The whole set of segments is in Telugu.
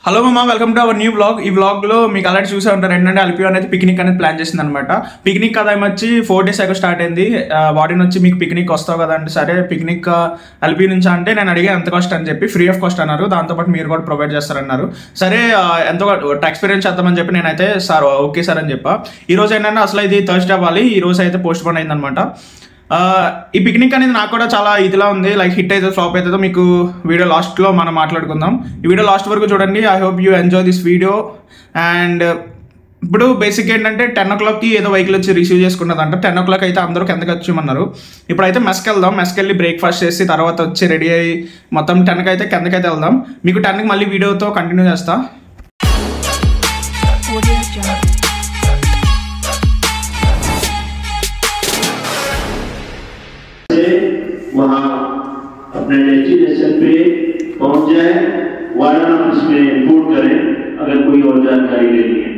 హలో మామ, welcome to our new blog. ఈ బ్లాగ్లో మీకు ఆల్రెడీ చూసే ఉంటారు ఏంటంటే అల్పి అనేది పిక్నిక్ అనేది ప్లాన్ చేసింది అనమాట. పిక్నిక్ కదా వచ్చి 4 days అగో స్టార్ట్ అయింది. వాడిని వచ్చి మీకు పిక్నిక్ వస్తావు కదా అంటే సరే పిక్నిక్ అల్పి నుంచి అంటే నేను అడిగే ఎంత కాస్ట్ అని చెప్పి ఫ్రీ ఆఫ్ కాస్ట్ అన్నారు. దాంతోపాటు మీరు కూడా ప్రొవైడ్ చేస్తారన్నారు. సరే ఎంతో ఎక్స్పీరియన్స్ చేద్దామని చెప్పి నేనైతే సార్ ఓకే సార్ అని చెప్పా. ఈ రోజు ఏంటంటే అసలు ఇది థర్స్డే అవ్వాలి, ఈ రోజు అయితే పోస్ట్ పోన్ అయిందనమాట. ఈ పిక్నిక్ అనేది నాకు కూడా చాలా ఇదిలా ఉంది, లైక్ హిట్ అయితే ఫ్లాప్ అవుతుందో మీకు వీడియో లాస్ట్లో మనం మాట్లాడుకుందాం. ఈ వీడియో లాస్ట్ వరకు చూడండి. I hope you enjoy this video. And ఇప్పుడు బేసిక్ ఏంటంటే 10 o'clockకి ఏదో వెహికల్ వచ్చి రిసీవ్ చేసుకున్నదంట. 10 o'clock అయితే అందరూ కిందకి వచ్చేయమన్నారు. ఇప్పుడైతే మెస్కి వెళ్దాం. మెస్కి వెళ్ళి బ్రేక్ఫాస్ట్ చేసి తర్వాత వచ్చి రెడీ అయ్యి మొత్తం 10కి అయితే కిందకైతే వెళ్దాం. మీకు 10కి మళ్ళీ వీడియోతో కంటిన్యూ చేస్తా. वहाँ अपने डेस्टिनेशन पे पहुंच जाए, वार्डन ऑफिस में रिपोर्ट करें अगर कोई और जानकारी लेनी है.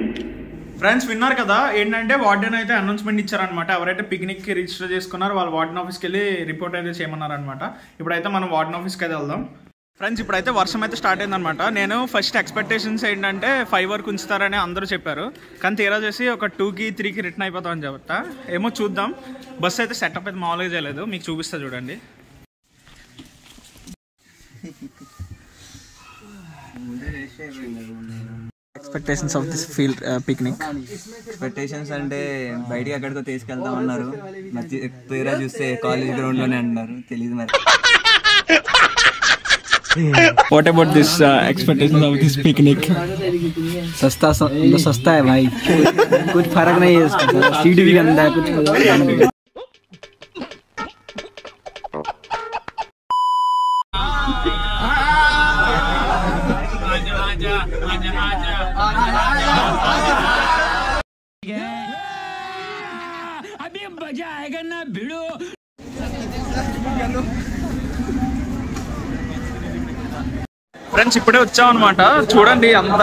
ఫ్రెండ్స్ విన్నారు కదా, ఏంటంటే వార్డెన్ అయితే అనౌన్స్మెంట్ ఇచ్చారనమాట. ఎవరైతే పిక్నిక్కి రిజిస్టర్ చేసుకున్నారో వాళ్ళు వార్డెన్ ఆఫీస్కి వెళ్ళి రిపోర్ట్ అయితే చేయమన్నారనమాట. ఇప్పుడైతే మనం వార్డెన్ ఆఫీస్కి అయితే వెళ్దాం. ఫ్రెండ్స్ ఇప్పుడైతే వర్షం అయితే స్టార్ట్ అయిందనమాట. నేను ఫస్ట్ ఎక్స్పెక్టేషన్స్ ఏంటంటే 5 వరకు ఉంచుతారని అందరూ చెప్పారు. కానీ తీరా చేసి ఒక 2కి 3కి రిటర్న్ అయిపోతామని చెప్తా. ఏమో చూద్దాం. బస్సు అయితే సెటప్ అయితే మామూలుగా చేయలేదు, మీకు చూపిస్తా చూడండి. Expectations of this field picnic. Expectations అంటే బయటికి ఎక్కడికో తీసుకెళ్తాం అన్నారు, తీరా చూస్తే కాలేజ్ గ్రౌండ్ లోనే అన్నారు. తెలియదు మరి. What about this expectations of this picnic? सस्ता है भाई, कुछ फर्क नहीं है इसका. सीट भी गंदा है, कुछ अभी मजा आएगा ना भिड़ो. ఫ్రెండ్స్ ఇప్పుడే వచ్చాం అనమాట. చూడండి అంత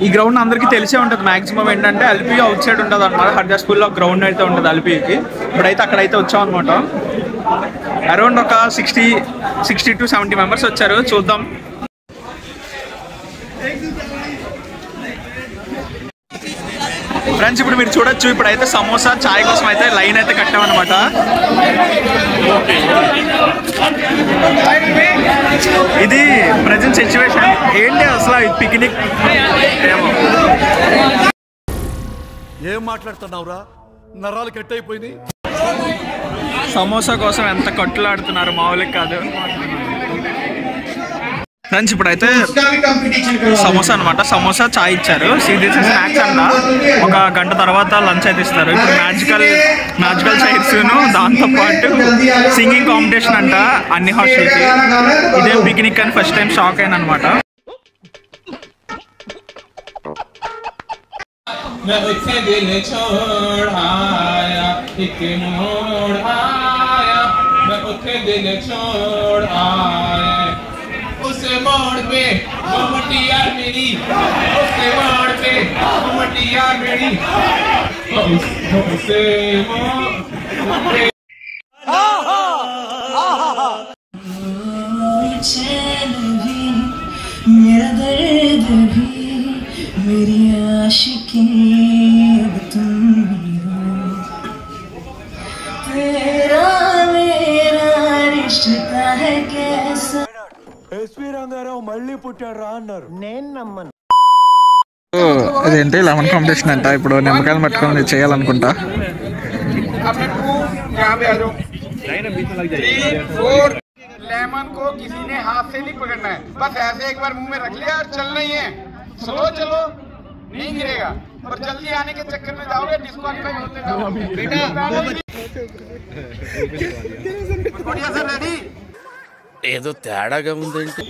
ఈ గ్రౌండ్ అందరికీ తెలిసే ఉంటుంది. మాక్సిమం ఏంటంటే అల్పి అవుట్ సైడ్ ఉంటుంది అనమాట. హర్జా స్కూల్లో గ్రౌండ్ అయితే ఉంటుంది అల్పికి. ఇప్పుడైతే అక్కడైతే వచ్చాం అనమాట. అరౌండ్ ఒక 60 to 70 మెంబర్స్ వచ్చారు. చూద్దాం. ఫ్రెండ్స్ ఇప్పుడు మీరు చూడొచ్చు, ఇప్పుడైతే సమోసా చాయ్ కోసం అయితే లైన్ అయితే కట్టామన్నమాట. ఇది ప్రజెంట్ సిచ్యువేషన్. ఏంటి అసలు పిక్నిక్ ఏమో. ఏం మాట్లాడుతున్నావురా, నరాలు కట్ అయిపోయింది. సమోసా కోసం ఎంత కట్టులాడుతున్నారు, మామూలుగా కాదు. ఫ్రెండ్స్ ఇప్పుడైతే సమోసా అనమాట, సమోసా చాయ్ ఇచ్చారు. సీరియస్ స్నాక్స్ అంట. ఒక గంట తర్వాత లంచ్ అయితే ఇస్తారు. ఇప్పుడు మ్యాజికల్ చైర్స్ను దాంతోపాటు సింగింగ్ కాంపిటీషన్ అంట అన్ని హాస్టల్కి. ఇదేం పిక్నిక్ అని ఫస్ట్ టైం షాక్ అయిన అనమాట. उससे मोड़ पे ममटिया मेरी, उससे मोड़ पे ममटिया मेरी, उससे मोड़ पे चैन भी मेरा दर्द भी मेरी आशिकी अब तुम ही हो. तेरा मेरा रिश्ता है कैसा. ఎస్పీ రంగారావు మళ్ళీ పుట్టాడు రా అన్నారు, నేను నమ్మను. అదేంటి లెమన్ కాంపిటీషన్ అంట. ఇప్పుడు నిమ్మకాయలు పట్టుకొని చేయాలనుకుంటా. लेमन को किसी ने हाथ से नहीं पकड़ना है, बस ऐसे एक बार मुंह में रख लिया और चलना ही है. स्लो चलो, नहीं गिरेगा. और जल्दी आने के चक्कर में जाओगे डिस्क्वालीफाई होते जाओगे. बेटा बढ़िया सर, रेडी. ఏదో తేడాగా ఉందేంటి.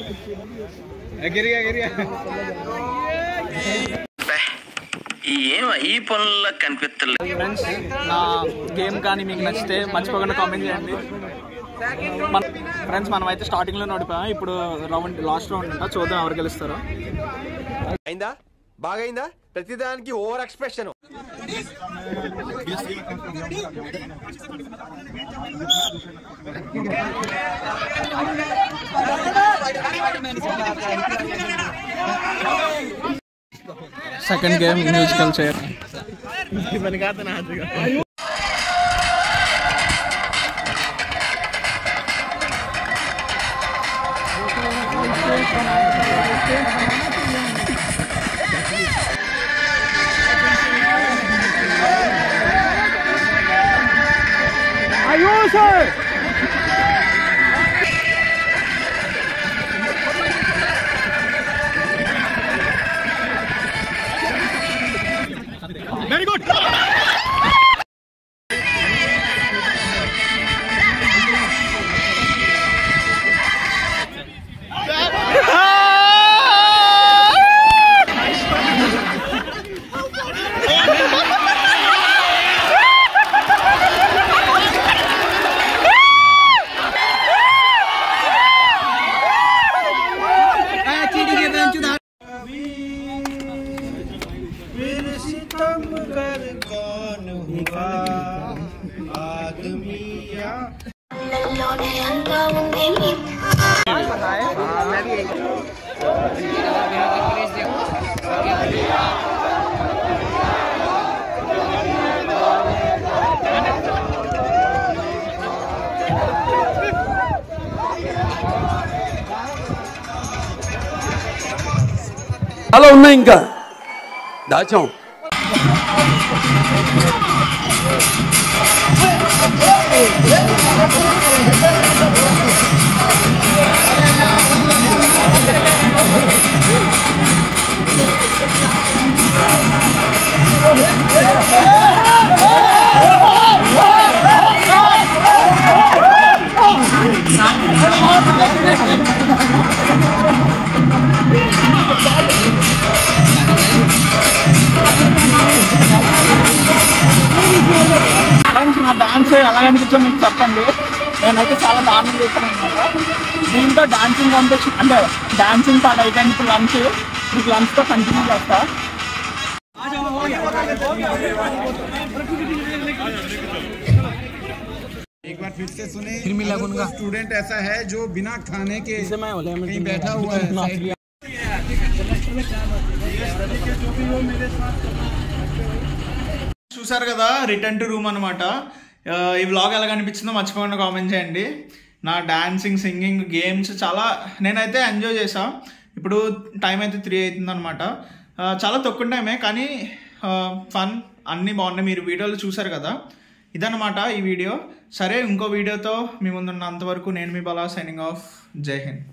ఈ పనుల్లో కనిపిస్తలేదు. ఫ్రెండ్స్ నా గేమ్ కానీ మీకు నచ్చితే మర్చిపోకుండా కామెంట్ చేయండి. ఫ్రెండ్స్ మనం అయితే స్టార్టింగ్లో నడిపాం. ఇప్పుడు లాస్ట్ రౌండ్ అంట. చూద్దాం ఎవరు గెలుస్తారో. అయిందా, బాగైందా? ప్రతిదానికి ఓవర్ ఎక్స్ప్రెషన్. मैंने second game musical chair. Very good. చాలా ఉన్నాయి ఇంకా దాచాం. నా డాన్స్ ఎలా అనిపించో మీకు చెప్పండి. నేనైతే చాలా దారుణం చేస్తాను అనమాట. దీంతో డాన్సింగ్ కాంపిటీషన్ అంటే డాన్సింగ్ పార్ట్ అయిపోయింది. ఇప్పుడు లంచ్, మీకు లంచ్తో కంటిన్యూ చేస్తా. एक बार फिर से सुने. स्टूडेंट ऐसा है जो बिना खाने के कहीं बैठा हुआ है. చూసారు కదా, రిటర్న్ టు రూమ్ అనమాట. ఈ వ్లాగ్ ఎలా అనిపించిందో మర్చిపోకుండా కామెంట్ చేయండి. నా డాన్సింగ్, సింగింగ్, గేమ్స్ చాలా నేనైతే ఎంజాయ్ చేసా. ఇప్పుడు టైం అయితే 3 అవుతుంది అనమాట. చాలా తక్కువ టైమే కానీ ఫన్ అన్నీ బాగున్నాయి. మీరు వీడియోలు చూసారు కదా, ఇదన్నమాట ఈ వీడియో. సరే, ఇంకో వీడియోతో మీ ముందున్న అంతవరకు నేను మీ బలా సైనింగ్ ఆఫ్. జై హింద్.